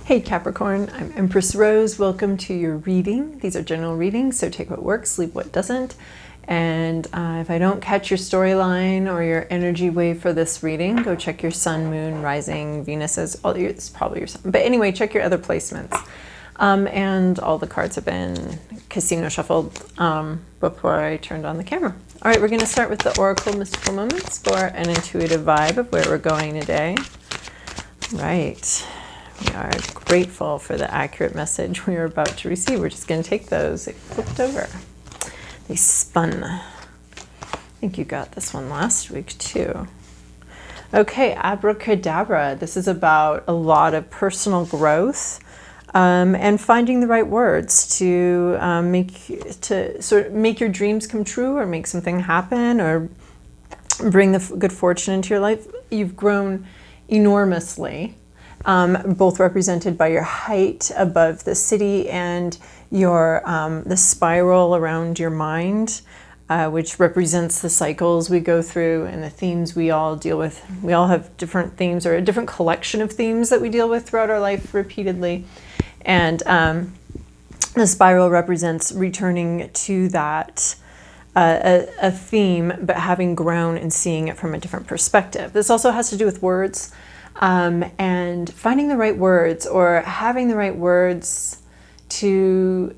Hey Capricorn, I'm Empress Rose. Welcome to your reading. These are general readings, so take what works, leave what doesn't. And if I don't catch your storyline or your energy wave for this reading, go check your sun, moon, rising, Venus's. It's probably your sun. But anyway, check your other placements. And all the cards have been casino shuffled before I turned on the camera. All right, we're going to start with the Oracle Mystical Moments for an intuitive vibe of where we're going today. Right. We are grateful for the accurate message we are about to receive. We're just going to take those. It flipped over. They spun. I think you got this one last week too. Okay, abracadabra. This is about a lot of personal growth and finding the right words to make your dreams come true, or make something happen, or bring the good fortune into your life. You've grown enormously. Both represented by your height above the city and your the spiral around your mind, which represents the cycles we go through and the themes we all deal with. We all have different themes, or a different collection of themes that we deal with throughout our life repeatedly. And the spiral represents returning to that a theme, but having grown and seeing it from a different perspective. This also has to do with words. And finding the right words, or having the right words to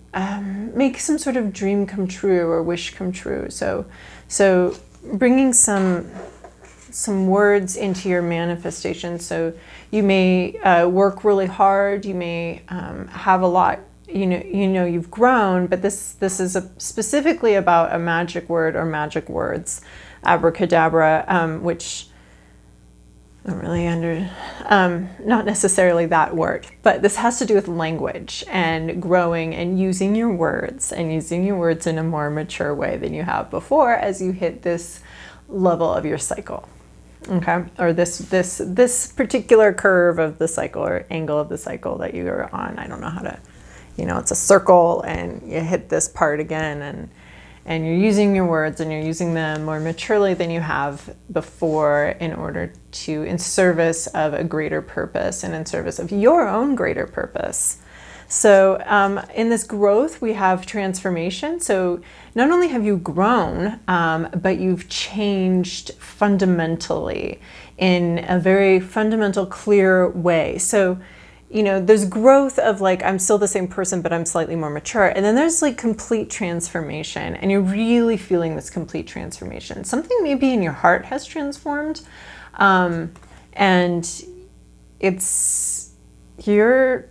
make some sort of dream come true or wish come true. So bringing some words into your manifestation. So you may work really hard. You may have a lot. You know you've grown, but this is specifically about a magic word or magic words, abracadabra, which. I'm really not necessarily that word, but this has to do with language and growing and using your words, and using your words in a more mature way than you have before as you hit this level of your cycle, okay? Or this particular curve of the cycle, or angle of the cycle that you are on. I don't know how to, it's a circle and you hit this part again, and you're using your words, and you're using them more maturely than you have before in service of a greater purpose, and in service of your own greater purpose. So in this growth, we have transformation. So not only have you grown, but you've changed fundamentally in a very fundamental, clear way. So there's growth of like, I'm still the same person, but I'm slightly more mature. And then there's like complete transformation, and you're really feeling this complete transformation. Something maybe in your heart has transformed. And you're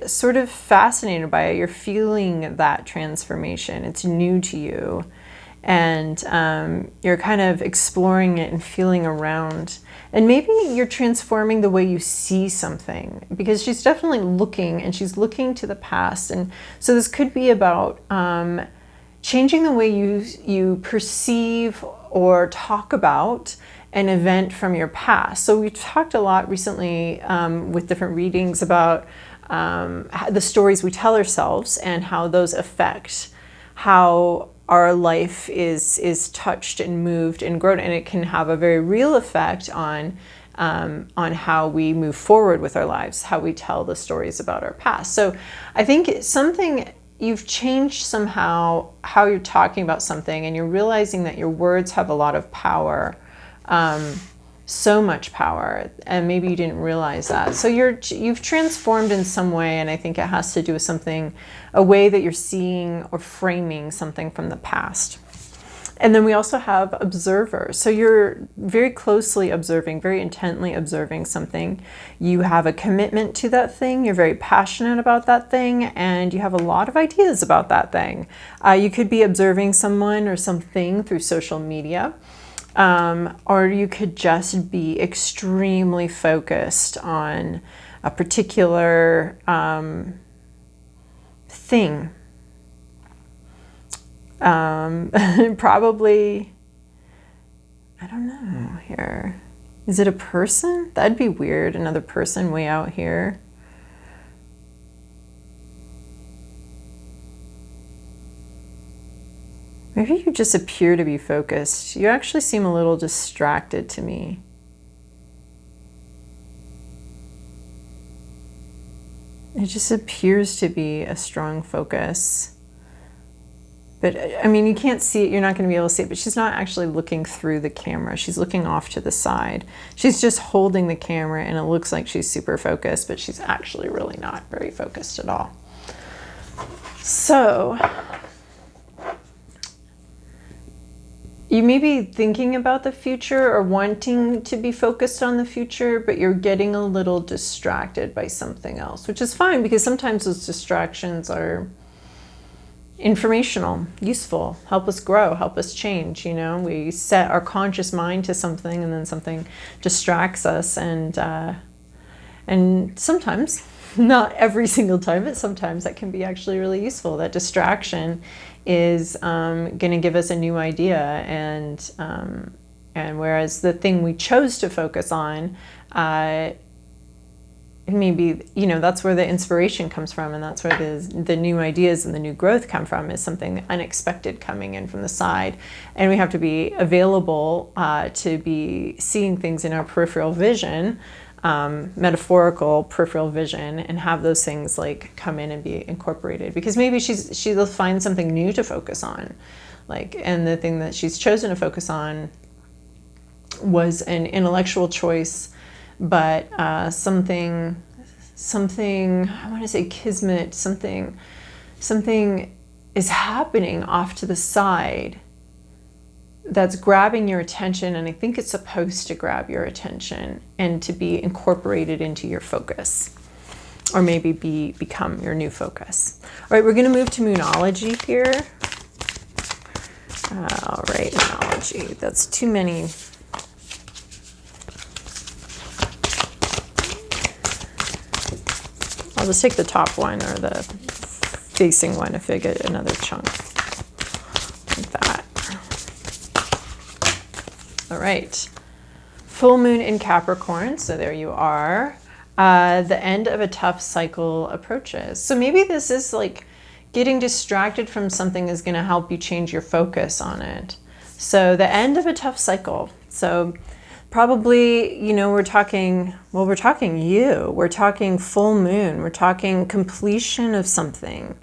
sort of fascinated by it. You're feeling that transformation. It's new to you. And you're kind of exploring it and feeling around. And maybe you're transforming the way you see something, because she's definitely looking, and she's looking to the past. And so this could be about changing the way you perceive or talk about an event from your past. So we've talked a lot recently with different readings about the stories we tell ourselves, and how those affect how our life is touched and moved and grown, and it can have a very real effect on how we move forward with our lives, how we tell the stories about our past. So I think you've changed somehow how you're talking about something, and you're realizing that your words have a lot of power, so much power, and maybe you didn't realize that. So you've transformed in some way, and I think it has to do with a way that you're seeing or framing something from the past. And then we also have observer. So you're very closely observing, very intently observing something. You have a commitment to that thing. You're very passionate about that thing, and you have a lot of ideas about that thing. You could be observing someone or something through social media. Or you could just be extremely focused on a particular thing. Probably, I don't know here. Is it a person? That'd be weird, another person way out here. Maybe you just appear to be focused. You actually seem a little distracted to me. It just appears to be a strong focus. But I mean, you can't see it, you're not going to be able to see it, but she's not actually looking through the camera. She's looking off to the side. She's just holding the camera and it looks like she's super focused, but she's actually really not very focused at all. So you may be thinking about the future or wanting to be focused on the future, but you're getting a little distracted by something else, which is fine because sometimes those distractions are informational, useful, help us grow, help us change. You know, we set our conscious mind to something and then something distracts us, and sometimes, not every single time, but sometimes that can be actually really useful. That distraction is going to give us a new idea, and whereas the thing we chose to focus on, maybe, you know, that's where the inspiration comes from, and that's where the new ideas and the new growth come from, is something unexpected coming in from the side. And we have to be available to be seeing things in our peripheral vision, metaphorical peripheral vision, and have those things like come in and be incorporated, because maybe she'll find something new to focus on, like, and the thing that she's chosen to focus on was an intellectual choice, but something I want to say kismet, something is happening off to the side that's grabbing your attention, and I think it's supposed to grab your attention and to be incorporated into your focus, or maybe become your new focus. All right, we're going to move to Moonology here. All right, Moonology. That's too many. I'll just take the top one, or the facing one, if I get another chunk like that. All right, full moon in Capricorn, so there you are. The end of a tough cycle approaches. So maybe this is like getting distracted from something is going to help you change your focus on it. So the end of a tough cycle. So probably, you know, we're talking full moon, we're talking completion of something,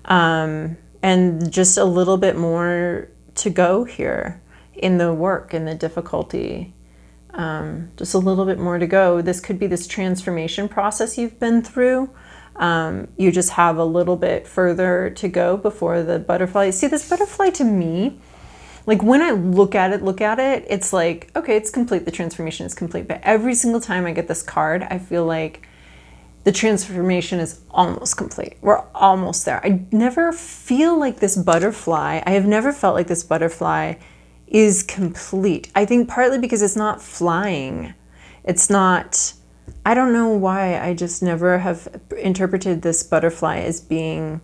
and just a little bit more to go here in the work, in the difficulty, just a little bit more to go. This could be this transformation process you've been through. You just have a little bit further to go before the butterfly. See, this butterfly to me, like when I look at it, it's like, okay, it's complete. The transformation is complete. But every single time I get this card, I feel like the transformation is almost complete. We're almost there. I never feel like this butterfly, I have never felt like this butterfly is complete. I think partly because it's not flying. It's not, I don't know why, I just never have interpreted this butterfly as being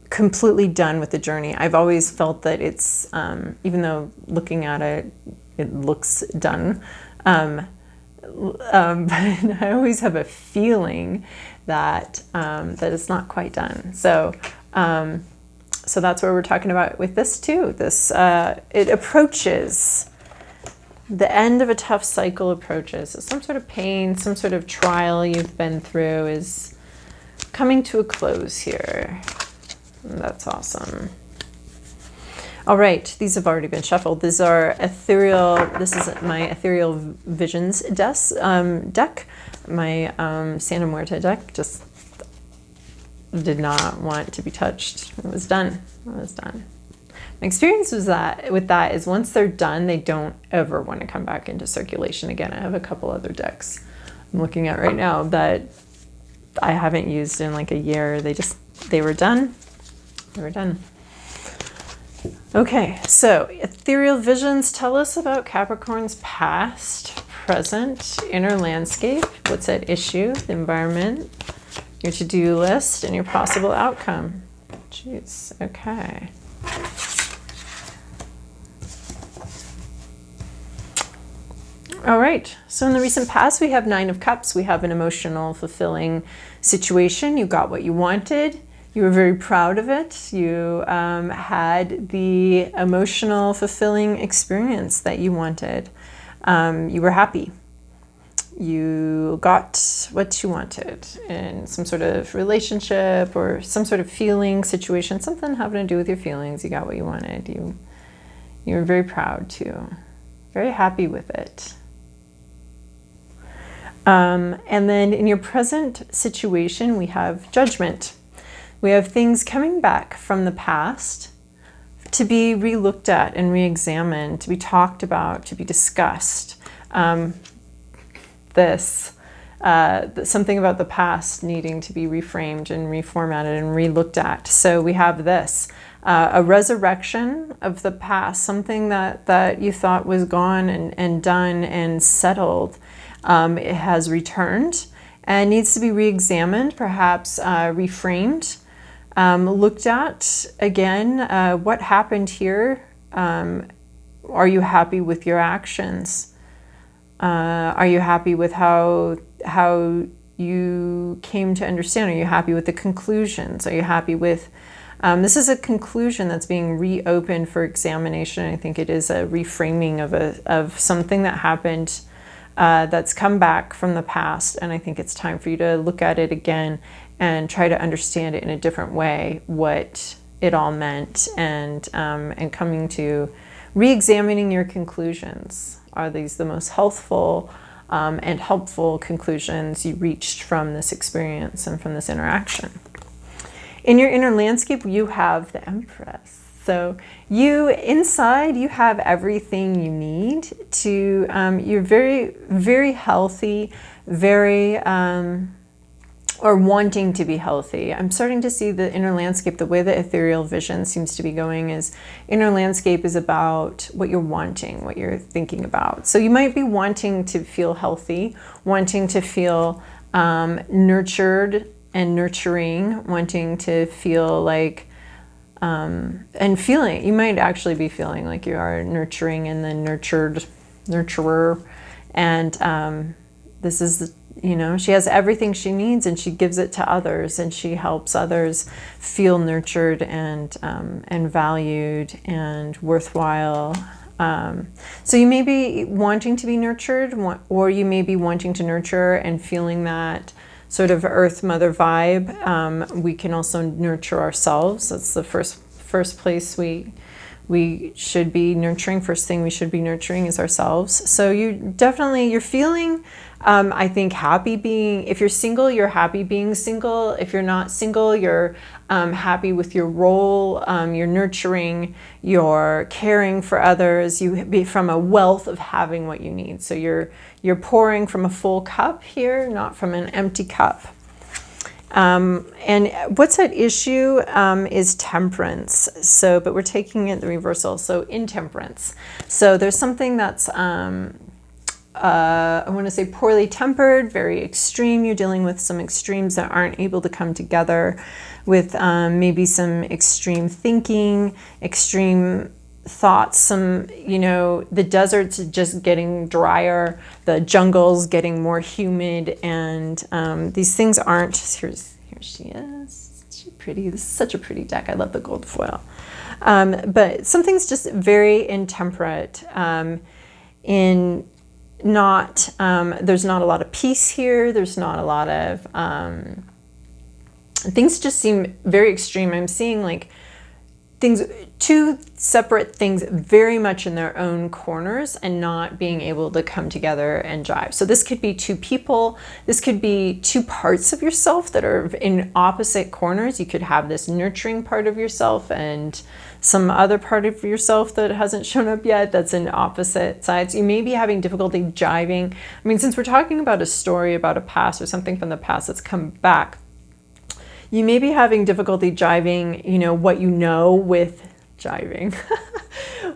completely done with the journey. I've always felt that it's, even though looking at it, it looks done, but I always have a feeling that that it's not quite done. So so that's what we're talking about with this too. This it approaches. The end of a tough cycle approaches. So some sort of pain, some sort of trial you've been through is coming to a close here. That's awesome. All right, these have already been shuffled. These are ethereal. This is my Ethereal Visions deck. My Santa Muerta deck just did not want to be touched. It was done. It was done. My experience was that with that is once they're done, they don't ever want to come back into circulation again. I have a couple other decks I'm looking at right now that I haven't used in like a year. They were done. They were done. Okay, so Ethereal Visions tell us about Capricorn's past, present, inner landscape, what's at issue, the environment, your to-do list, and your possible outcome. Jeez, okay. All right, so in the recent past, we have Nine of Cups. We have an emotional, fulfilling situation. You got what you wanted. You were very proud of it. You had the emotional, fulfilling experience that you wanted. You were happy. you got what you wanted in some sort of relationship or some sort of feeling situation, something having to do with your feelings. You got what you wanted. You were very proud too, very happy with it. And then in your present situation, we have judgment. We have things coming back from the past to be re-looked at and re-examined, to be talked about, to be discussed. Something about the past needing to be reframed and reformatted and re-looked at. So we have this, a resurrection of the past, something that you thought was gone and done and settled. It has returned and needs to be re-examined, perhaps reframed, looked at again. What happened here? Are you happy with your actions? Are you happy with how you came to understand? Are you happy with the conclusions? Are you happy with... this is a conclusion that's being reopened for examination. I think it is a reframing of something that happened that's come back from the past. And I think it's time for you to look at it again and try to understand it in a different way, what it all meant, and coming to re-examining your conclusions. Are these the most healthful and helpful conclusions you reached from this experience and from this interaction? In your inner landscape, you have the Empress. So inside, you have everything you need to, you're very, very healthy, very, or wanting to be healthy. I'm starting to see the inner landscape, the way the ethereal vision seems to be going is inner landscape is about what you're wanting, what you're thinking about. So you might be wanting to feel healthy, wanting to feel nurtured and nurturing, wanting to feel like, and feeling, you might actually be feeling like you are nurturing and then nurturer. And this is, she has everything she needs and she gives it to others and she helps others feel nurtured and valued and worthwhile. So you may be wanting to be nurtured, or you may be wanting to nurture and feeling that sort of Earth Mother vibe. We can also nurture ourselves. That's the first place we should be nurturing. First thing we should be nurturing is ourselves. So you're feeling, I think, happy being, if you're single, you're happy being single. If you're not single, you're happy with your role. You're nurturing, you're caring for others. You be from a wealth of having what you need. So you're pouring from a full cup here, not from an empty cup. And what's at issue is temperance. So, but we're taking it the reversal. So intemperance. So there's something that's, I want to say poorly tempered, very extreme. You're dealing with some extremes that aren't able to come together with maybe some extreme thinking, extreme thoughts, some, the desert's just getting drier, the jungle's getting more humid, and these things aren't, here she is, she's pretty, this is such a pretty deck, I love the gold foil. But something's just very intemperate, there's not a lot of peace here, there's not a lot of, things just seem very extreme. I'm seeing like two separate things very much in their own corners and not being able to come together and jive. So this could be two people, this could be two parts of yourself that are in opposite corners. You could have this nurturing part of yourself and some other part of yourself that hasn't shown up yet that's in opposite sides. You may be having difficulty jiving. I mean, since we're talking about a story about a past or something from the past that's come back, you may be having difficulty jiving, what you know with jiving.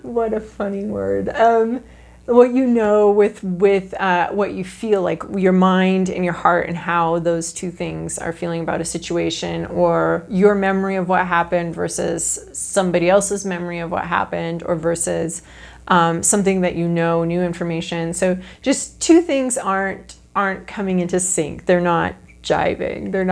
What a funny word. What you know with what you feel, like your mind and your heart and how those two things are feeling about a situation, or your memory of what happened versus somebody else's memory of what happened, or versus something that new information. So just two things aren't coming into sync. They're not jiving. They're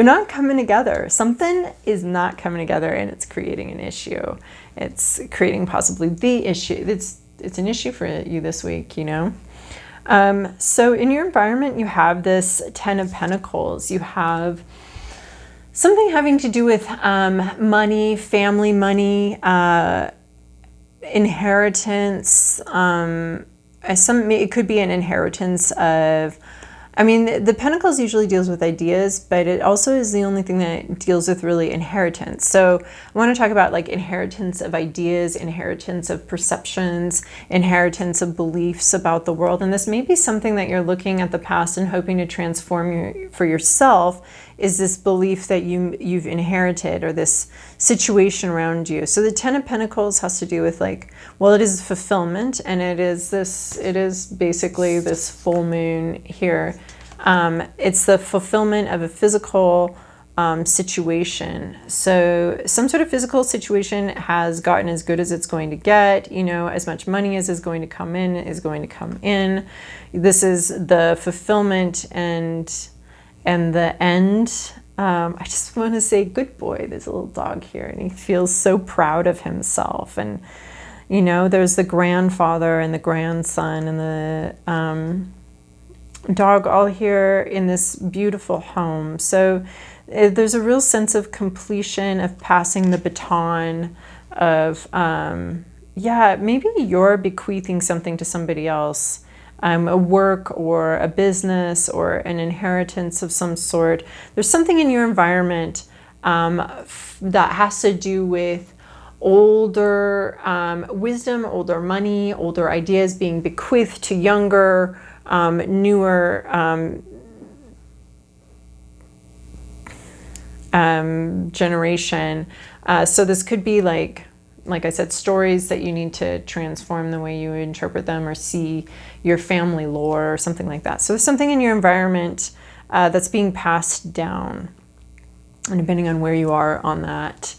not coming together. Something is not coming together, and it's creating an issue. It's creating possibly the issue. It's an issue for you this week, So in your environment, you have this Ten of Pentacles. You have something having to do with money, family money, inheritance. It could be an inheritance of, I mean, the Pentacles usually deals with ideas, but it also is the only thing that deals with really inheritance. So I want to talk about like inheritance of ideas, inheritance of perceptions, inheritance of beliefs about the world. And this may be something that you're looking at the past and hoping to transform for yourself, is this belief that you've inherited, or this situation around you. So the Ten of Pentacles has to do with like, well, it is fulfillment, and it is basically this full moon here. It's the fulfillment of a physical situation. So some sort of physical situation has gotten as good as it's going to get, you know, as much money as is going to come in is going to come in. This is the fulfillment and the end. I just want to say, good boy, there's a little dog here, and he feels so proud of himself. And, you know, there's the grandfather and the grandson and the dog all here in this beautiful home. So there's a real sense of completion, of passing the baton, of, yeah, maybe you're bequeathing something to somebody else. A work or a business or an inheritance of some sort. There's something in your environment that has to do with older wisdom, older money, older ideas being bequeathed to younger, newer generation. So this could be like I said, stories that you need to transform the way you interpret them, or see your family lore or something like that. So there's something in your environment that's being passed down. And depending on where you are on that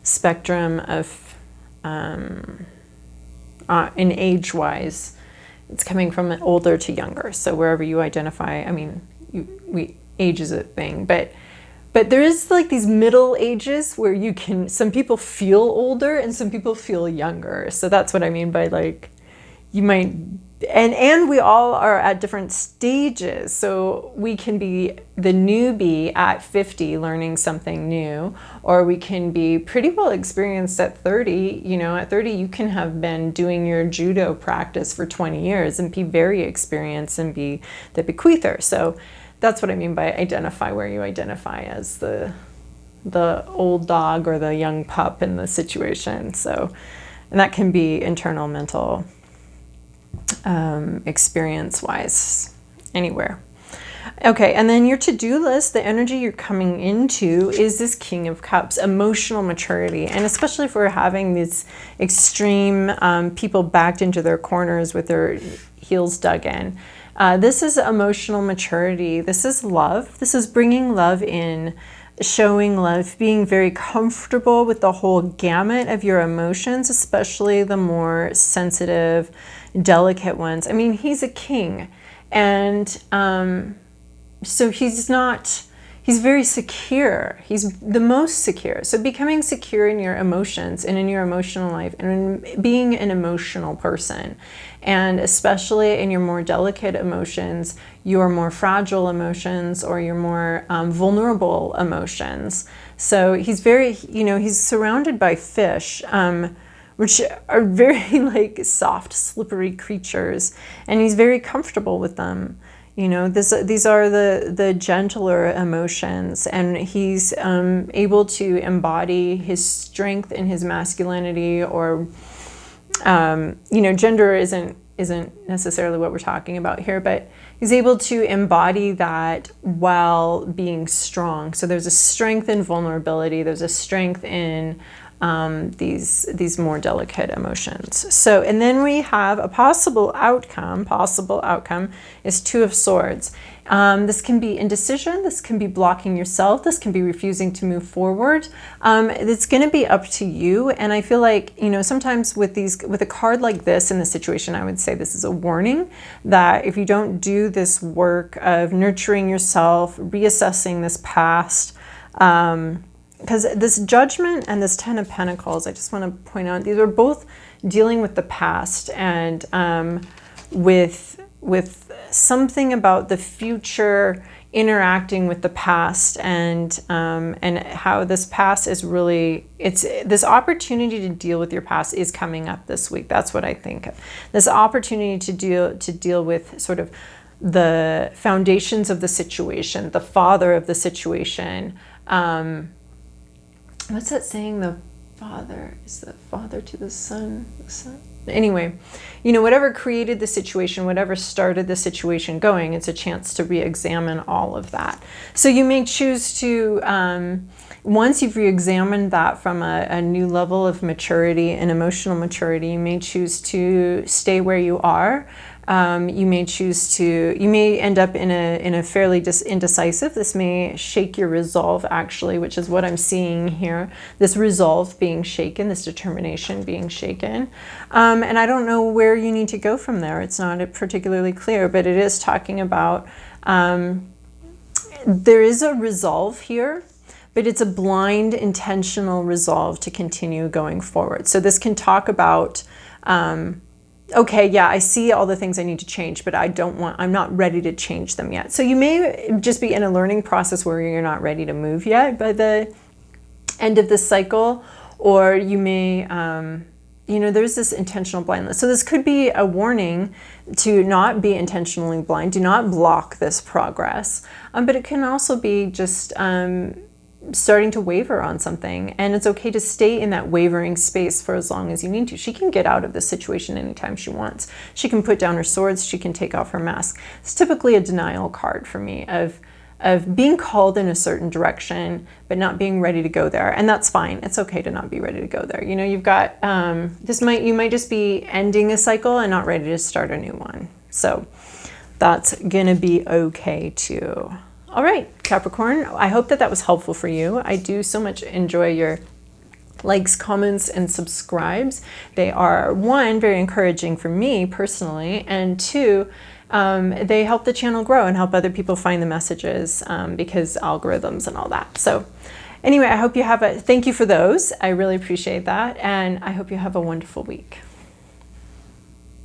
spectrum of, in age-wise, it's coming from older to younger. So wherever you identify, I mean, age is a thing, but there is like these middle ages where you can, some people feel older and some people feel younger. So that's what I mean by like, you might, and we all are at different stages. So we can be the newbie at 50 learning something new, or we can be pretty well experienced at 30. You know, at 30 you can have been doing your judo practice for 20 years and be very experienced and be the bequeather. So that's what I mean by identify where you identify as the old dog or the young pup in the situation. So, and that can be internal, mental, experience-wise, anywhere. Okay, and then your to-do list, the energy you're coming into is this King of Cups, emotional maturity. And especially if we're having these extreme people backed into their corners with their heels dug in. This is emotional maturity. This is love. This is bringing love in, showing love, being very comfortable with the whole gamut of your emotions, especially the more sensitive, delicate ones. I mean, he's a king, and so he's very secure. He's the most secure. So becoming secure in your emotions and in your emotional life, and in being an emotional person, and especially in your more delicate emotions, your more fragile emotions, or your more vulnerable emotions. So he's very, you know, he's surrounded by fish, which are very like soft, slippery creatures, and he's very comfortable with them. You know, these are the gentler emotions, and he's able to embody his strength in his masculinity, or you know, gender isn't necessarily what we're talking about here, but he's able to embody that while being strong. So there's a strength in vulnerability. There's a strength in these more delicate emotions. So, and then we have a possible outcome. Possible outcome is Two of Swords. This can be indecision. This can be blocking yourself. This can be refusing to move forward. It's going to be up to you. And I feel like, you know, sometimes with a card like this in the situation, I would say this is a warning that if you don't do this work of nurturing yourself, reassessing this past, because this Judgment and this Ten of Pentacles, I just want to point out, these are both dealing with the past, and with something about the future interacting with the past, and how this past is really, it's this opportunity to deal with your past is coming up this week. That's what I think. This opportunity to deal with sort of the foundations of the situation, the father of the situation. What's that saying? The father is the father to the son. Anyway, you know, whatever created the situation, whatever started the situation going, it's a chance to re-examine all of that. So you may choose to, once you've re-examined that from a new level of maturity and emotional maturity, you may choose to stay where you are. You may choose to, you may end up in a fairly indecisive. This may shake your resolve, actually, which is what I'm seeing here. This resolve being shaken, this determination being shaken. And I don't know where you need to go from there. It's not particularly clear, but it is talking about, there is a resolve here, but it's a blind, intentional resolve to continue going forward. So this can talk about, okay, yeah, I see all the things I need to change, but I'm not ready to change them yet. So you may just be in a learning process where you're not ready to move yet by the end of this cycle, or you may, you know, there's this intentional blindness. So this could be a warning to not be intentionally blind, do not block this progress. But it can also be just, starting to waver on something, and it's okay to stay in that wavering space for as long as you need to. She can get out of this situation anytime she wants. She can put down her swords, she can take off her mask. It's typically a denial card for me of being called in a certain direction but not being ready to go there, and that's fine. It's okay to not be ready to go there. You know, you've got you might just be ending a cycle and not ready to start a new one. So that's gonna be okay too. All right, Capricorn, I hope that was helpful for you. I do so much enjoy your likes, comments, and subscribes. They are, one, very encouraging for me personally, and two, they help the channel grow and help other people find the messages, because algorithms and all that. So anyway, I hope you have thank you for those. I really appreciate that, and I hope you have a wonderful week.